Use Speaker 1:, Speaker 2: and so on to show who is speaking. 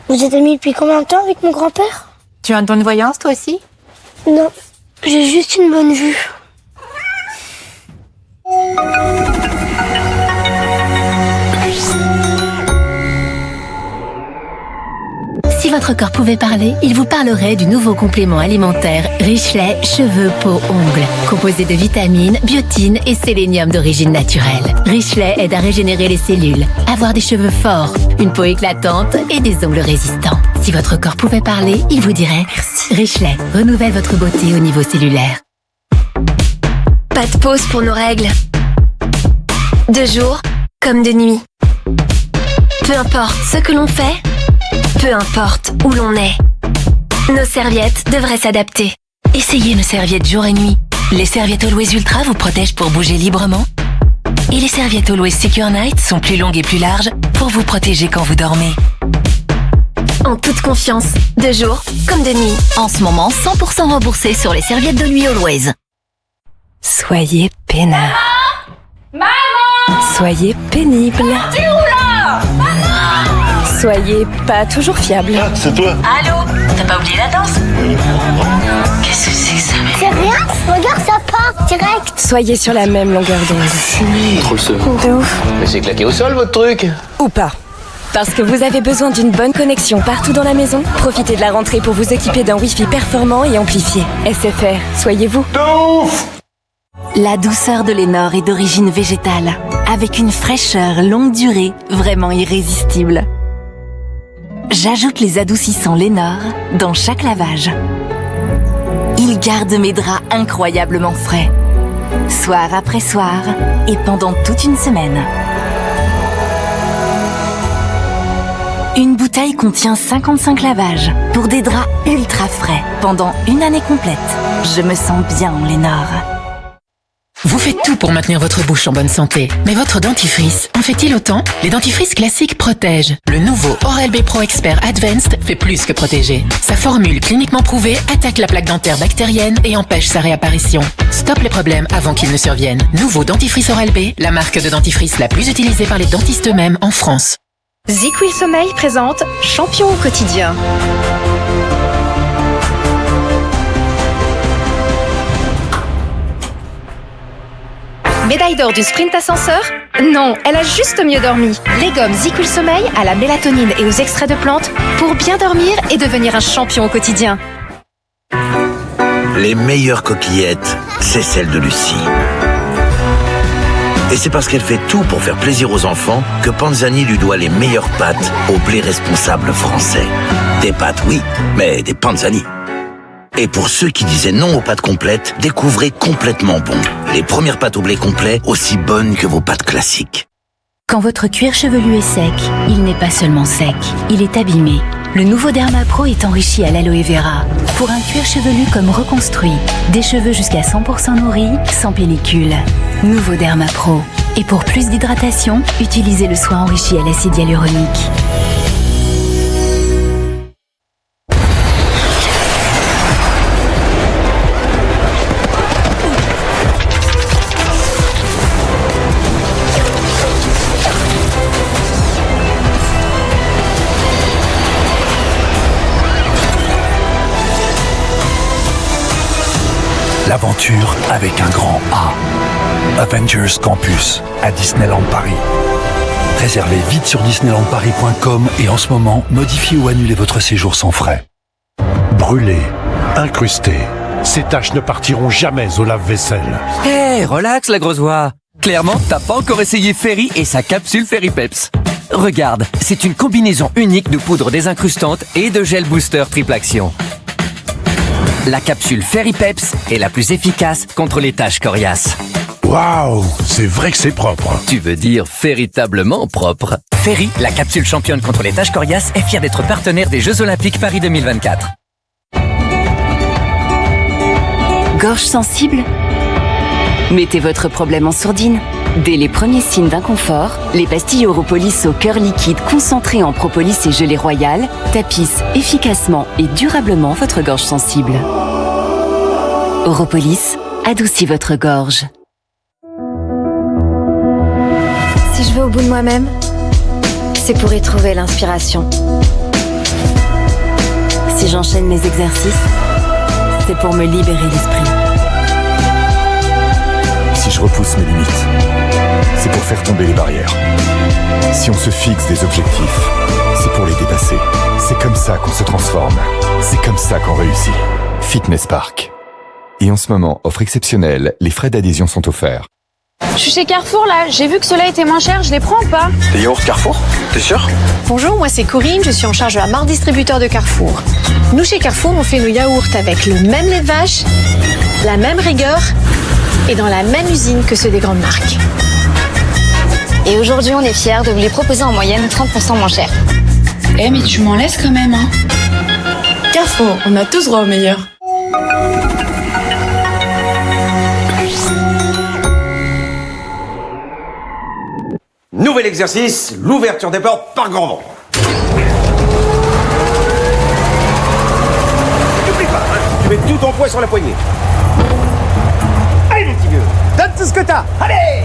Speaker 1: Vous êtes amis depuis combien de temps avec mon grand-père?
Speaker 2: Tu as un don de voyance, toi aussi?
Speaker 1: Non, j'ai juste une bonne vue.
Speaker 3: Si votre corps pouvait parler, il vous parlerait du nouveau complément alimentaire Richlet Cheveux, Peau, Ongles. Composé de vitamines, biotine et sélénium d'origine naturelle. Richlet aide à régénérer les cellules, avoir des cheveux forts, une peau éclatante et des ongles résistants. Si votre corps pouvait parler, il vous dirait merci. Richlet renouvelle votre beauté au niveau cellulaire.
Speaker 4: Pas de pause pour nos règles. De jour comme de nuit. Peu importe ce que l'on fait, peu importe où l'on est. Nos serviettes devraient s'adapter. Essayez nos serviettes jour et nuit. Les serviettes Always Ultra vous protègent pour bouger librement. Et les serviettes Always Secure Night sont plus longues et plus larges pour vous protéger quand vous dormez. En toute confiance, de jour comme de nuit.
Speaker 3: En ce moment, 100% remboursé sur les serviettes de nuit Always.
Speaker 4: Soyez peinard.
Speaker 5: Maman!
Speaker 4: Soyez pénible.
Speaker 5: Tu es où là?
Speaker 4: Soyez pas toujours fiable.
Speaker 6: Ah, c'est toi.
Speaker 5: Allô? T'as pas oublié la danse? Qu'est-ce que c'est que ça?
Speaker 1: C'est rien, regarde, ça part direct.
Speaker 4: Soyez sur la même longueur d'onde.
Speaker 6: Trop le seum.
Speaker 4: De ouf.
Speaker 6: Mais c'est claqué au sol votre truc.
Speaker 4: Ou pas. Parce que vous avez besoin d'une bonne connexion partout dans la maison, profitez de la rentrée pour vous équiper d'un Wi-Fi performant et amplifié. SFR, soyez-vous.
Speaker 6: De ouf.
Speaker 3: La douceur de Lénore est d'origine végétale, avec une fraîcheur longue durée vraiment irrésistible. J'ajoute les adoucissants Lénore dans chaque lavage. Ils gardent mes draps incroyablement frais, soir après soir et pendant toute une semaine. Une bouteille contient 55 lavages pour des draps ultra frais pendant une année complète. Je me sens bien en Lénore.
Speaker 7: Vous faites tout pour maintenir votre bouche en bonne santé. Mais votre dentifrice, en fait-il autant? Les dentifrices classiques protègent. Le nouveau Oral-B Pro Expert Advanced fait plus que protéger. Sa formule cliniquement prouvée attaque la plaque dentaire bactérienne et empêche sa réapparition. Stop les problèmes avant qu'ils ne surviennent. Nouveau dentifrice Oral-B, la marque de dentifrice la plus utilisée par les dentistes eux-mêmes en France.
Speaker 8: ZzzQuil Sommeil présente Champion au quotidien. Médaille d'or du sprint ascenseur? Non, elle a juste mieux dormi. Les gommes ZzzQuil Sommeil à la mélatonine et aux extraits de plantes pour bien dormir et devenir un champion au quotidien.
Speaker 9: Les meilleures coquillettes, c'est celle de Lucie. Et c'est parce qu'elle fait tout pour faire plaisir aux enfants que Panzani lui doit les meilleures pâtes au blé responsable français. Des pâtes, oui, mais des Panzani. Et pour ceux qui disaient non aux pâtes complètes, découvrez Complètement Bon. Les premières pâtes au blé complet, aussi bonnes que vos pâtes classiques.
Speaker 3: Quand votre cuir chevelu est sec, il n'est pas seulement sec, il est abîmé. Le nouveau Derma Pro est enrichi à l'aloe vera pour un cuir chevelu comme reconstruit. Des cheveux jusqu'à 100% nourris, sans pellicule. Nouveau Derma Pro. Et pour plus d'hydratation, utilisez le soin enrichi à l'acide hyaluronique.
Speaker 10: L'aventure avec un grand A. Avengers Campus à Disneyland Paris. Réservez vite sur disneylandparis.com et en ce moment, modifiez ou annulez votre séjour sans frais.
Speaker 11: Brûlé, incrusté, ces taches ne partiront jamais au lave-vaisselle.
Speaker 12: Hé, relax la grosse voix. Clairement, t'as pas encore essayé Ferry et sa capsule Ferry Peps. Regarde, c'est une combinaison unique de poudre désincrustante et de gel booster triple action. La capsule Ferry Peps est la plus efficace contre les taches coriaces.
Speaker 11: Waouh, c'est vrai que c'est propre.
Speaker 12: Tu veux dire véritablement propre. Ferry, la capsule championne contre les taches coriaces, est fière d'être partenaire des Jeux Olympiques Paris 2024.
Speaker 4: Gorge sensible? Mettez votre problème en sourdine. Dès les premiers signes d'inconfort, les pastilles Europolis au cœur liquide concentré en propolis et gelée royale tapissent efficacement et durablement votre gorge sensible. Europolis adoucit votre gorge.
Speaker 8: Si je vais au bout de moi-même, c'est pour y trouver l'inspiration.
Speaker 4: Si j'enchaîne mes exercices, c'est pour me libérer l'esprit.
Speaker 13: Si je repousse mes limites, c'est pour faire tomber les barrières. Si on se fixe des objectifs, c'est pour les dépasser. C'est comme ça qu'on se transforme. C'est comme ça qu'on réussit. Fitness Park. Et en ce moment, offre exceptionnelle, les frais d'adhésion sont offerts.
Speaker 14: Je suis chez Carrefour là, j'ai vu que ceux-là étaient moins chers, je les prends ou pas?
Speaker 6: Des yaourts Carrefour? T'es sûr?
Speaker 8: Bonjour, moi c'est Corinne, je suis en charge de la marque distributeur de Carrefour. Nous chez Carrefour, on fait nos yaourts avec le même lait de vache, la même rigueur et dans la même usine que ceux des grandes marques.
Speaker 14: Et aujourd'hui, on est fiers de vous les proposer en moyenne 30% moins cher.
Speaker 2: Eh mais tu m'en laisses quand même, hein. Carrefour, on a tous droit au meilleur.
Speaker 15: Nouvel exercice, l'ouverture des portes par grand vent. N'oublie pas, tu mets tout ton poids sur la poignée. Allez mon petit vieux, donne tout ce que t'as, allez!